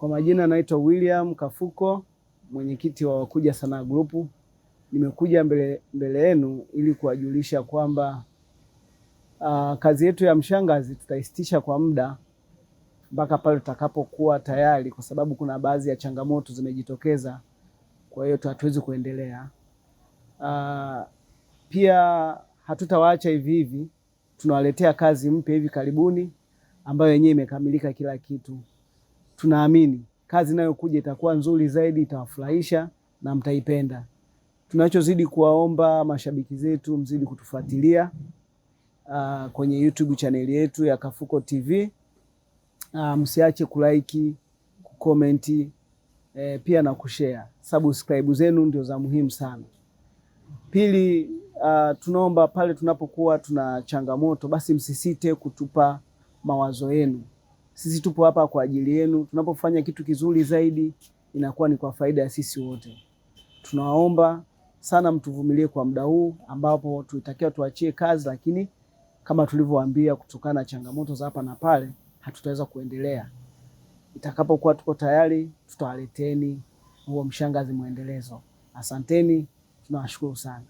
Kwa majina naitwa William Kafuko, mwenyekiti wa Wakuja Sanaa Group. Nimekuja mbele yenu ili kuwajulisha kwamba kazi yetu ya Mshangazi tutaisitisha kwa muda mpaka pale tutakapokuwa tayari, kwa sababu kuna baadhi ya changamoto zimejitokeza, kwa hiyo hatuwezi kuendelea. Pia hatutawaacha hivi hivi, tunawaletea kazi mpya hivi karibuni ambayo yenyewe imekamilika kila kitu. Tunaamini kazi inayokuja itakuwa nzuri zaidi, itawafurahisha na mtaipenda. Tunachozidi kuwaomba mashabiki zetu, mzidi kutufuatilia kwenye YouTube channel yetu ya Kafuko TV. Msiache kulike, kukomenti, pia na kushare. Subscribe zenu ndio za muhimu sana. Pili, tunaomba pale tunapokuwa tuna changamoto, basi msisite kutupa mawazo yenu. Sisi tupo hapa kwa ajili yenu. Tunapofanya kitu kizuri zaidi, inakuwa ni kwa faida ya sisi wote. Tunawaomba sana mtuvumilie kwa muda huu ambapo tulitakiwa tuachie kazi, lakini kama tulivyowaambia, kutokana na changamoto za hapa na pale hatutaweza kuendelea. Itakapokuwa tuko tayari, tutawaleteni huo Mshangazi mwendelezo. Asanteni, tunawashukuru sana.